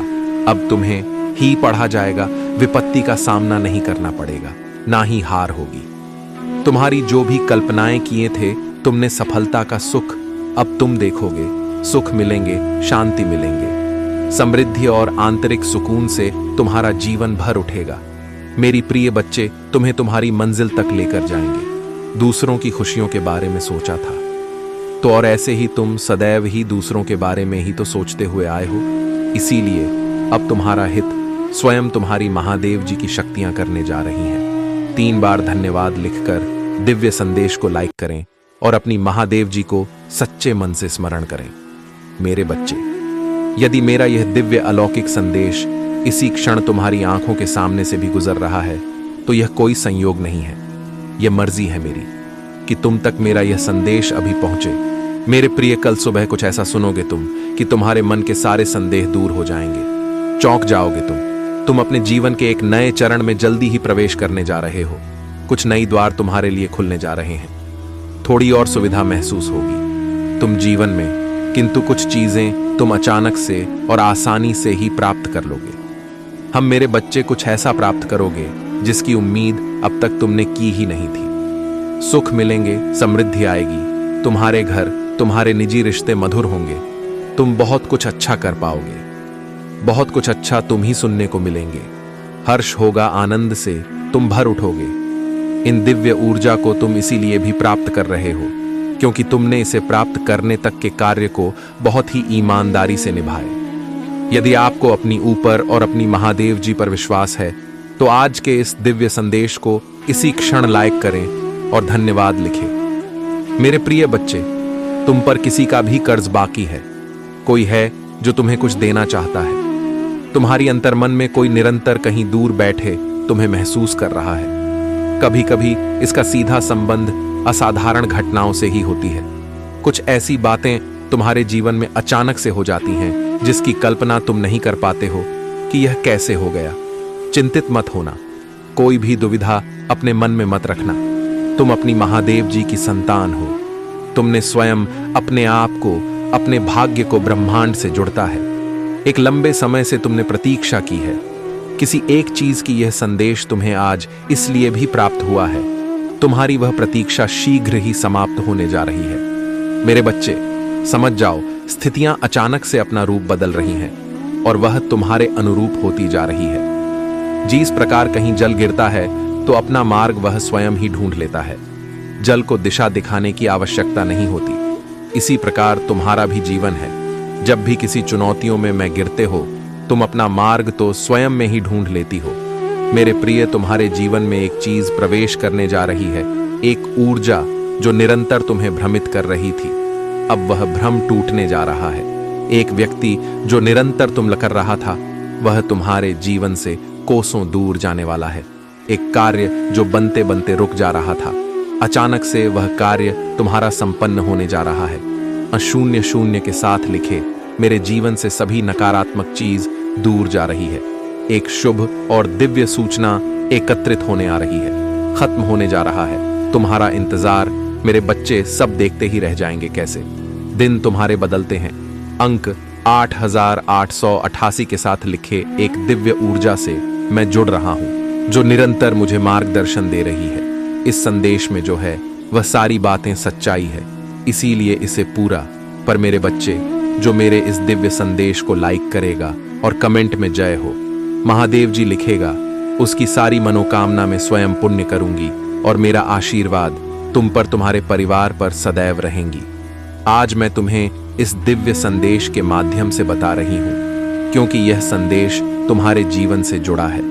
अब तुम्हें ही पढ़ा जाएगा, विपत्ति का सामना नहीं करना पड़ेगा, ना ही हार होगी। तुम्हारी जो भी कल्पनाएं किए थे, तुमने सफलता का सुख अब तुम देखोगे। सुख मिलेंगे, शांति मिलेंगे, समृद्धि और आंतरिक सुकून से तुम्हारा जीवन भर उठेगा। मेरी प्रिय बच्चे, तुम्हें तुम्हारी मंजिल तक लेकर जाएंगे। दूसरों की खुशियों के बारे में सोचा था तो, और ऐसे ही तुम सदैव ही दूसरों के बारे में ही तो सोचते हुए आए हो। इसीलिए अब तुम्हारा हित स्वयं तुम्हारी महादेव जी की शक्तियां करने जा रही हैं। 3 बार धन्यवाद लिखकर दिव्य संदेश को लाइक करें और अपनी महादेव जी को सच्चे मन से स्मरण करें। मेरे बच्चे, यदि मेरा यह दिव्य अलौकिक संदेश इसी क्षण तुम्हारी आंखों के सामने से भी गुजर रहा है, तो यह कोई संयोग नहीं है, यह मर्जी है मेरी कि तुम तक मेरा यह संदेश अभी पहुंचे। मेरे प्रिय, कल सुबह कुछ ऐसा सुनोगे तुम कि तुम्हारे मन के सारे संदेह दूर हो जाएंगे। चौंक जाओगे तुम अपने जीवन के एक नए चरण में जल्दी ही प्रवेश करने जा रहे हो। कुछ नई द्वार तुम्हारे लिए खुलने जा रहे हैं। थोड़ी और सुविधा महसूस होगी तुम जीवन में, किंतु कुछ चीजें तुम अचानक से और आसानी से ही प्राप्त कर लोगे। हम मेरे बच्चे कुछ ऐसा प्राप्त करोगे जिसकी उम्मीद अब तक तुमने की ही नहीं थी। सुख मिलेंगे, समृद्धि आएगी, तुम्हारे घर, तुम्हारे निजी रिश्ते मधुर होंगे। तुम बहुत कुछ अच्छा कर पाओगे, बहुत कुछ अच्छा तुम ही सुनने को मिलेंगे। हर्ष होगा, आनंद से तुम भर उठोगे। इन दिव्य ऊर्जा को तुम इसीलिए भी प्राप्त कर रहे हो क्योंकि तुमने इसे प्राप्त करने तक के कार्य को बहुत ही ईमानदारी से निभाए। यदि आपको अपनी ऊपर और अपनी महादेव जी पर विश्वास है तो आज के इस दिव्य संदेश को इसी क्षण लाइक करें और धन्यवाद लिखें। मेरे प्रिय बच्चे, तुम पर किसी का भी कर्ज बाकी है। कोई है जो तुम्हें कुछ देना चाहता है। तुम्हारी अंतर्मन में कोई निरंतर कहीं दूर बैठे तुम्हें महसूस कर रहा है। कभी कभी इसका सीधा संबंध असाधारण घटनाओं से ही होती है। कुछ ऐसी बातें तुम्हारे जीवन में अचानक से हो जाती हैं जिसकी कल्पना तुम नहीं कर पाते हो कि यह कैसे हो गया। चिंतित मत होना, कोई भी दुविधा अपने मन में मत रखना। तुम अपनी महादेव जी की संतान हो। तुमने स्वयं अपने आप को, अपने भाग्य को ब्रह्मांड से जुड़ता है। एक लंबे समय से तुमने प्रतीक्षा की है। किसी एक चीज की यह संदेश तुम्हें आज इसलिए भी प्राप्त हुआ है। तुम्हारी वह प्रतीक्षा शीघ्र ही समाप्त होने जा रही है। मेरे बच्चे, समझ जाओ, स्थितियां अचानक से अपना रूप बदल रही हैं और वह तुम्हारे अनुरूप होती जा रही है। जिस प्रकार कहीं जल गिरता है तो अपना मार्ग वह स्वयं ही ढूंढ लेता है। जल को दिशा दिखाने की आवश्यकता नहीं होती। इसी प्रकार तुम्हारा भी जीवन है। जब भी किसी चुनौतियों में मैं गिरते हो, तुम अपना मार्ग तो स्वयं में ही ढूंढ लेती हो। मेरे प्रिय, तुम्हारे जीवन में एक चीज प्रवेश करने जा रही है, एक ऊर्जा जो निरंतर तुम्हें भ्रमित कर रही थी। अब वह भ्रम टूटने जा रहा है। एक व्यक्ति जो निरंतर तुम कर रहा था, वह तुम्हारे जीवन से कोसों दूर जाने वाला है। एक कार्य जो बनते बनते रुक जा रहा था, अचानक से वह कार्य तुम्हारा संपन्न होने जा रहा है। अशून्य शून्य के साथ लिखे मेरे जीवन से सभी नकारात्मक चीज दूर जा रही है। एक शुभ और दिव्य सूचना एकत्रित होने आ रही है, खत्म होने जा रहा है। तुम्हारा इंतजार मेरे बच्चे सब देखते ही रह जाएंगे कैसे दिन तुम्हारे बदलते हैं। अंक 8888 के साथ लिखे एक दिव्य ऊर्जा से मैं जुड़ रहा हूं जो निरंतर मुझे मार्गदर्शन दे रही है। इस संदेश में जो है वह सारी बातें सच्चाई है, इसीलिए इसे पूरा। पर मेरे बच्चे, जो मेरे इस दिव्य संदेश को लाइक करेगा और कमेंट में जय हो महादेव जी लिखेगा, उसकी सारी मनोकामना में स्वयं पुण्य करूंगी और मेरा आशीर्वाद तुम पर, तुम्हारे परिवार पर सदैव रहेंगी। आज मैं तुम्हें इस दिव्य संदेश के माध्यम से बता रही हूं क्योंकि यह संदेश तुम्हारे जीवन से जुड़ा है।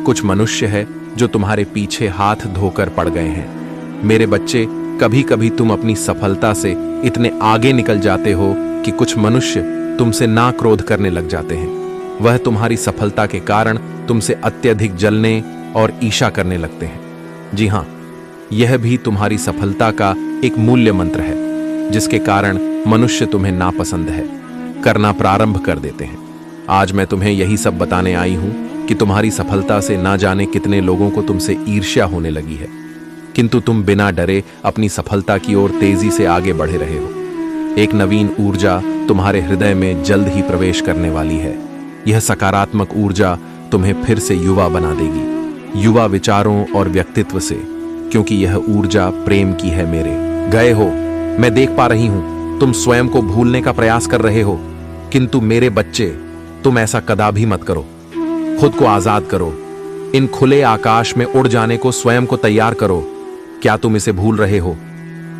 कुछ मनुष्य है जो तुम्हारे पीछे हाथ धोकर पड़ गए हैं। मेरे बच्चे, कभी कभी तुम अपनी सफलता से इतने आगे निकल जाते हो कि कुछ मनुष्य तुमसे ना क्रोध करने लग जाते हैं। वह तुम्हारी सफलता के कारण तुमसे अत्यधिक जलने और ईर्ष्या करने लगते हैं। जी हां, यह भी तुम्हारी सफलता का एक मूल्य मंत्र है जिसके कारण मनुष्य तुम्हें नापसंद है करना प्रारंभ कर देते हैं। आज मैं तुम्हें यही सब बताने आई हूं कि तुम्हारी सफलता से ना जाने कितने लोगों को तुमसे ईर्ष्या होने लगी है, किंतु तुम बिना डरे अपनी सफलता की ओर तेजी से आगे बढ़े रहे हो। एक नवीन ऊर्जा तुम्हारे हृदय में जल्द ही प्रवेश करने वाली है। यह सकारात्मक ऊर्जा तुम्हें फिर से युवा बना देगी, युवा विचारों और व्यक्तित्व से, क्योंकि यह ऊर्जा प्रेम की है। मेरे गए हो, मैं देख पा रही हूं तुम स्वयं को भूलने का प्रयास कर रहे हो, किंतु मेरे बच्चे, तुम ऐसा कदापि मत करो। खुद को आजाद करो। इन खुले आकाश में उड़ जाने को स्वयं को तैयार करो। क्या तुम इसे भूल रहे हो?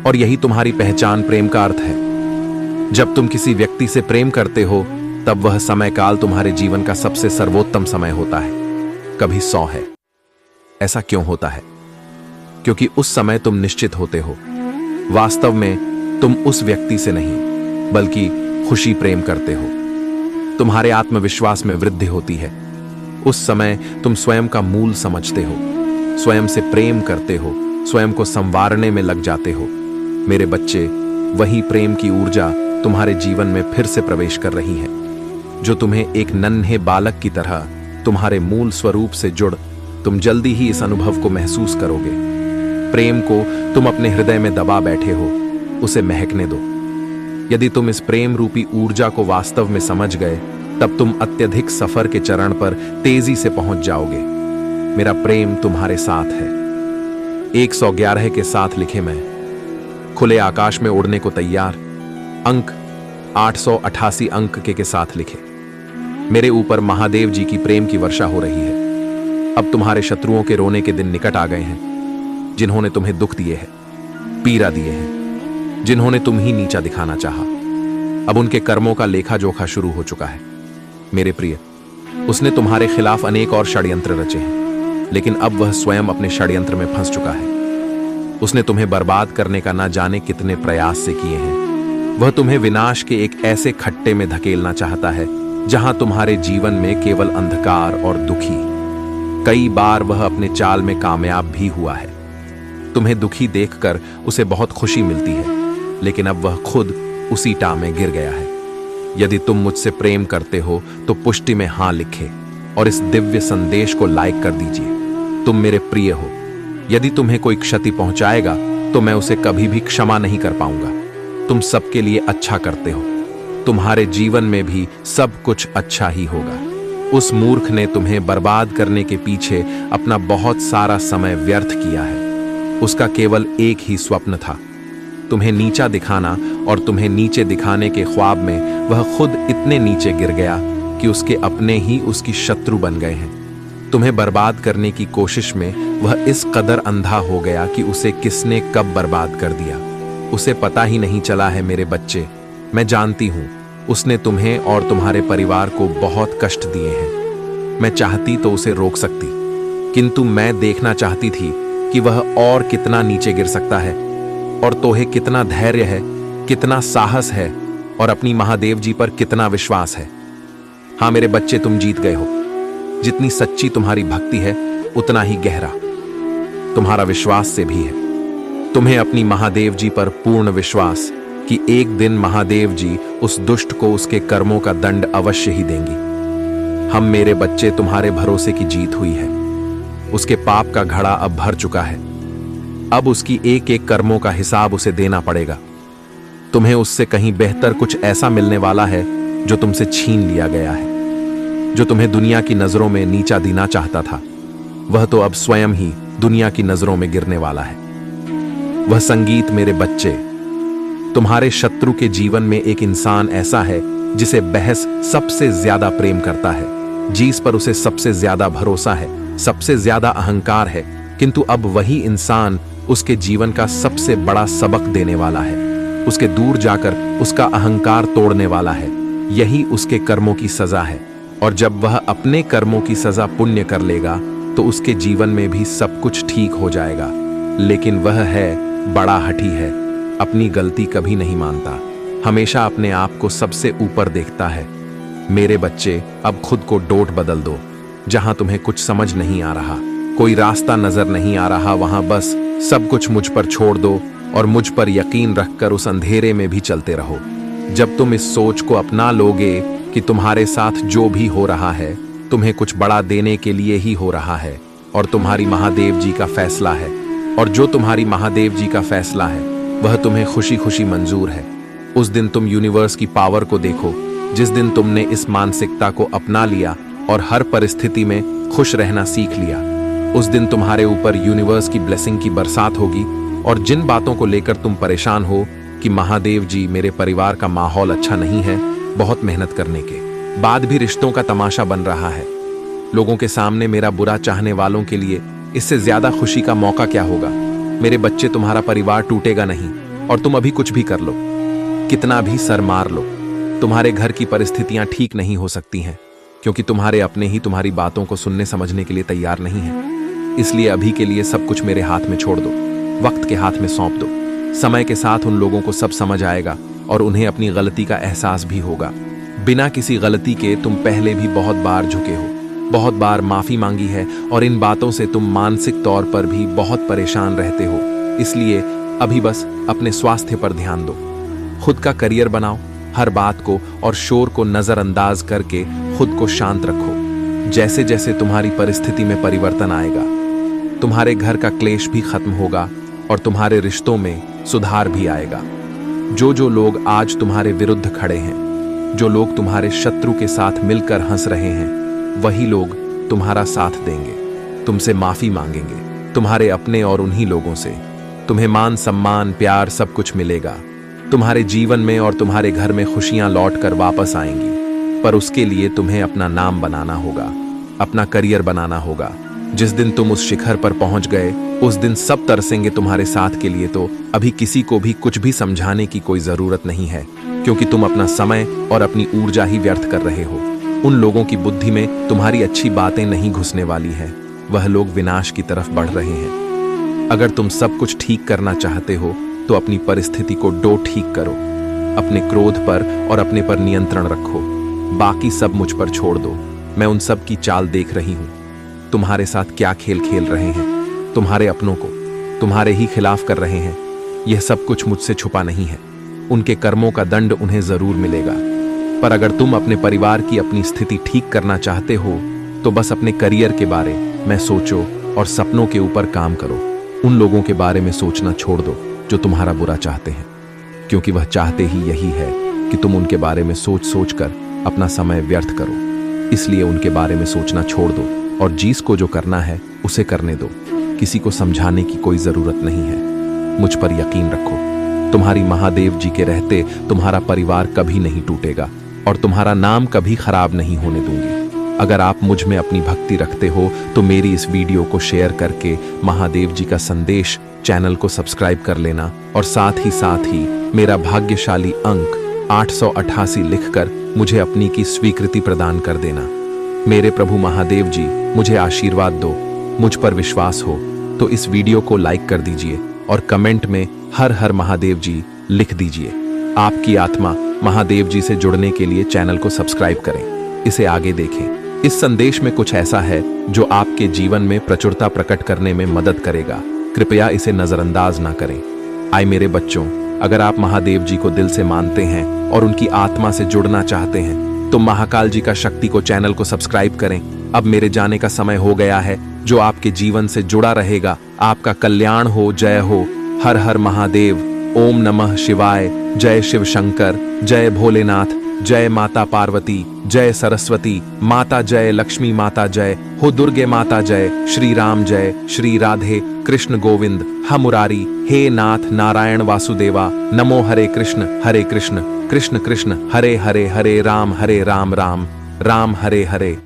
और यही तुम्हारी पहचान प्रेम का अर्थ है। जब तुम किसी व्यक्ति से प्रेम करते हो तब वह समय काल तुम्हारे जीवन का सबसे सर्वोत्तम समय होता है, कभी 100 है। ऐसा क्यों होता है? क्योंकि उस समय तुम निश्चित होते हो। वास्तव में तुम उस व्यक्ति से नहीं बल्कि खुशी प्रेम करते हो। तुम्हारे आत्मविश्वास में वृद्धि होती है। उस समय तुम स्वयं का मूल समझते हो, स्वयं से प्रेम करते हो, स्वयं को संवारने में लग जाते हो। मेरे बच्चे, वही प्रेम की ऊर्जा तुम्हारे जीवन में फिर से प्रवेश कर रही है, जो तुम्हें एक नन्हे बालक की तरह तुम्हारे मूल स्वरूप से जुड़ तुम जल्दी ही इस अनुभव को महसूस करोगे। प्रेम को तुम अपने हृदय में दबा बैठे हो, उसे महकने दो। यदि तुम इस प्रेम रूपी ऊर्जा को वास्तव में समझ गए, तब तुम अत्यधिक सफर के चरण पर तेजी से पहुंच जाओगे। मेरा प्रेम तुम्हारे साथ है। 111 के साथ लिखे मैं, खुले आकाश में उड़ने को तैयार। अंक 888 अंक के साथ लिखे। मेरे ऊपर महादेव जी की प्रेम की वर्षा हो रही है। अब तुम्हारे शत्रुओं के रोने के दिन निकट आ गए हैं, जिन्होंने तुम्हें दुख दिए हैं, पीड़ा दिए हैं, जिन्होंने तुम ही नीचा दिखाना चाहा। अब उनके कर्मों का लेखा जोखा शुरू हो चुका है। मेरे प्रिय, उसने तुम्हारे खिलाफ अनेक और षड्यंत्र रचे हैं, लेकिन अब वह स्वयं अपने षड्यंत्र में फंस चुका है। उसने तुम्हें बर्बाद करने का ना जाने कितने प्रयास से किए हैं। वह तुम्हें विनाश के एक ऐसे खट्टे में धकेलना चाहता है जहां तुम्हारे जीवन में केवल अंधकार और दुखी। कई बार वह अपने चाल में कामयाब भी हुआ है। तुम्हें दुखी देखकर उसे बहुत खुशी मिलती है, लेकिन अब वह खुद उसी टाह में गिर गया है। यदि तुम मुझसे प्रेम करते हो तो पुष्टि में हां लिखे और इस दिव्य संदेश को लाइक कर दीजिए। तुम मेरे प्रिय हो। यदि तुम्हें कोई क्षति पहुंचाएगा तो मैं उसे कभी भी क्षमा नहीं कर पाऊंगा। तुम सबके लिए अच्छा करते हो, तुम्हारे जीवन में भी सब कुछ अच्छा ही होगा। उस मूर्ख ने तुम्हें बर्बाद करने के पीछे अपना बहुत सारा समय व्यर्थ किया है। उसका केवल एक ही स्वप्न था, तुम्हें नीचा दिखाना, और तुम्हें नीचे दिखाने के ख्वाब में वह खुद इतने नीचे गिर गया कि उसके अपने ही उसकी शत्रु बन गए हैं। तुम्हें बर्बाद करने की कोशिश में वह इस कदर अंधा हो गया कि उसे किसने कब बर्बाद कर दिया उसे पता ही नहीं चला है। मेरे बच्चे, मैं जानती हूं उसने तुम्हें और तुम्हारे परिवार को बहुत कष्ट दिए हैं। मैं चाहती तो उसे रोक सकती, किंतु मैं देखना चाहती थी कि वह और कितना नीचे गिर सकता है, और तोहे कितना धैर्य है, कितना साहस है, और अपनी महादेव जी पर कितना विश्वास है। हां मेरे बच्चे, तुम जीत गए हो। जितनी सच्ची तुम्हारी भक्ति है, उतना ही गहरा तुम्हारा विश्वास से भी है। तुम्हें अपनी महादेव जी पर पूर्ण विश्वास कि एक दिन महादेव जी उस दुष्ट को उसके कर्मों का दंड अवश्य ही देंगी। हम मेरे बच्चे, तुम्हारे भरोसे की जीत हुई है। उसके पाप का घड़ा अब भर चुका है। अब उसकी एक एक कर्मों का हिसाब उसे देना पड़ेगा। तुम्हें उससे कहीं बेहतर कुछ ऐसा मिलने वाला है जो तुमसे छीन लिया गया है। जो तुम्हें दुनिया की नजरों में नीचा देना चाहता था, वह तो अब स्वयं ही दुनिया की नजरों में गिरने वाला है। वह संगीत, मेरे बच्चे, तुम्हारे शत्रु के जीवन में एक इंसान ऐसा है जिसे बहस सबसे ज्यादा प्रेम करता है, जिस पर उसे सबसे ज्यादा भरोसा है, सबसे ज्यादा अहंकार है, किंतु अब वही इंसान उसके जीवन का सबसे बड़ा सबक देने वाला है। उसके दूर जाकर उसका अहंकार तोड़ने वाला है। यही उसके कर्मों की सजा है, और जब वह अपने कर्मों की सजा पुण्य कर लेगा तो उसके जीवन में भी सब कुछ ठीक हो जाएगा। लेकिन वह है बड़ा हठी है, अपनी गलती कभी नहीं मानता, हमेशा अपने आप को सबसे ऊपर देखता है। मेरे बच्चे, अब खुद को डोट बदल दो। जहां तुम्हें कुछ समझ नहीं आ रहा, कोई रास्ता नजर नहीं आ रहा, वहां बस सब कुछ मुझ पर छोड़ दो और मुझ पर यकीन रखकर उस अंधेरे में भी चलते रहो। जब तुम इस सोच को अपना लोगे कि तुम्हारे साथ जो भी हो रहा है तुम्हें कुछ बड़ा देने के लिए ही हो रहा है, और तुम्हारी महादेव जी का फैसला है, और जो तुम्हारी महादेव जी का फैसला है वह तुम्हें खुशी खुशी मंजूर है, उस दिन तुम यूनिवर्स की पावर को देखो। जिस दिन तुमने इस मानसिकता को अपना लिया और हर परिस्थिति में खुश रहना सीख लिया, उस दिन तुम्हारे ऊपर यूनिवर्स की ब्लेसिंग की बरसात होगी। और जिन बातों को लेकर तुम परेशान हो कि महादेव जी, मेरे परिवार का माहौल अच्छा नहीं है, बहुत मेहनत करने के बाद भी रिश्तों का तमाशा बन रहा है, लोगों के सामने मेरा बुरा चाहने वालों के लिए इससे ज्यादा खुशी का मौका क्या होगा। मेरे बच्चे, तुम्हारा परिवार टूटेगा नहीं, और तुम अभी कुछ भी कर लो, कितना भी सर मार लो, तुम्हारे घर की परिस्थितियां ठीक नहीं हो सकती हैं, क्योंकि तुम्हारे अपने ही तुम्हारी बातों को सुनने समझने के लिए तैयार नहीं है। इसलिए अभी के लिए सब कुछ मेरे हाथ में छोड़ दो, वक्त के हाथ में सौंप दो। समय के साथ उन लोगों को सब समझ आएगा और उन्हें अपनी गलती का एहसास भी होगा। बिना किसी गलती के तुम पहले भी बहुत बार झुके हो, बहुत बार माफी मांगी है, और इन बातों से तुम मानसिक तौर पर भी बहुत परेशान रहते हो। इसलिए अभी बस अपने स्वास्थ्य पर ध्यान दो। खुद का करियर बनाओ। हर बात को और शोर को नजरअंदाज करके खुद को शांत रखो। जैसे जैसे तुम्हारी परिस्थिति में परिवर्तन आएगा, तुम्हारे घर का क्लेश भी खत्म होगा और तुम्हारे रिश्तों में सुधार भी आएगा। जो जो लोग आज तुम्हारे विरुद्ध खड़े हैं, जो लोग तुम्हारे शत्रु के साथ मिलकर हंस रहे हैं, वही लोग तुम्हारा साथ देंगे, तुमसे माफी मांगेंगे। तुम्हारे अपने और उन्हीं लोगों से तुम्हें मान सम्मान प्यार सब कुछ मिलेगा। तुम्हारे जीवन में और तुम्हारे घर में खुशियां लौट कर वापस आएंगी। पर उसके लिए तुम्हें अपना नाम बनाना होगा, अपना करियर बनाना होगा। जिस दिन तुम उस शिखर पर पहुंच गए, उस दिन सब तरसेंगे तुम्हारे साथ के लिए। तो अभी किसी को भी कुछ भी समझाने की कोई जरूरत नहीं है, क्योंकि तुम अपना समय और अपनी ऊर्जा ही व्यर्थ कर रहे हो। उन लोगों की बुद्धि में तुम्हारी अच्छी बातें नहीं घुसने वाली हैं। वह लोग विनाश की तरफ बढ़ रहे हैं। अगर तुम सब कुछ ठीक करना चाहते हो तो अपनी परिस्थिति को ठीक करो। अपने क्रोध पर और अपने पर नियंत्रण रखो। बाकी सब मुझ पर छोड़ दो। मैं उन सब की चाल देख रही हूं। तुम्हारे साथ क्या खेल खेल रहे हैं, तुम्हारे अपनों को तुम्हारे ही खिलाफ कर रहे हैं। यह सब कुछ मुझसे छुपा नहीं है। उनके कर्मों का दंड उन्हें जरूर मिलेगा। पर अगर तुम अपने परिवार की अपनी स्थिति ठीक करना चाहते हो तो बस अपने करियर के बारे में सोचो और सपनों के ऊपर काम करो। उन लोगों के बारे में सोचना छोड़ दो जो तुम्हारा बुरा चाहते हैं, क्योंकि वह चाहते ही यही है कि तुम उनके बारे में सोच सोच कर अपना समय व्यर्थ करो। इसलिए उनके बारे में सोचना छोड़ दो और जिस को जो करना है उसे करने दो। किसी को समझाने की कोई जरूरत नहीं है। मुझ पर यकीन रखो। तुम्हारी महादेव जी के रहते तुम्हारा परिवार कभी नहीं टूटेगा और तुम्हारा नाम कभी खराब नहीं होने दूंगी। अगर आप मुझ में अपनी भक्ति रखते हो तो मेरी इस वीडियो को शेयर करके महादेव जी का संदेश चैनल को सब्सक्राइब कर लेना और साथ ही मेरा भाग्यशाली अंक 888 लिखकर मुझे अपनी की स्वीकृति प्रदान कर देना। मेरे प्रभु महादेव जी मुझे आशीर्वाद दो। मुझ पर विश्वास हो तो इस वीडियो को लाइक कर दीजिए और कमेंट में हर हर महादेव जी लिख दीजिए। आपकी आत्मा महादेव जी से जुड़ने के लिए चैनल को सब्सक्राइब करें, इसे आगे देखें। इस संदेश में कुछ ऐसा है जो आपके जीवन में प्रचुरता प्रकट करने में मदद करेगा। कृपया इसे नजरअंदाज ना करें। आए मेरे बच्चों, अगर आप महादेव जी को दिल से मानते हैं और उनकी आत्मा से जुड़ना चाहते हैं तो महाकाल जी का शक्ति को चैनल को सब्सक्राइब करें। अब मेरे जाने का समय हो गया है, जो आपके जीवन से जुड़ा रहेगा। आपका कल्याण हो। जय हो। हर हर महादेव। ओम नमः शिवाय। जय शिव शंकर। जय भोलेनाथ। जय माता पार्वती। जय सरस्वती माता। जय लक्ष्मी माता। जय हो दुर्गे माता। जय श्री राम। जय श्री राधे कृष्ण गोविंद हा मुरारी। हे नाथ नारायण वासुदेवा। नमो हरे कृष्ण कृष्ण कृष्ण हरे हरे। हरे राम राम राम हरे हरे।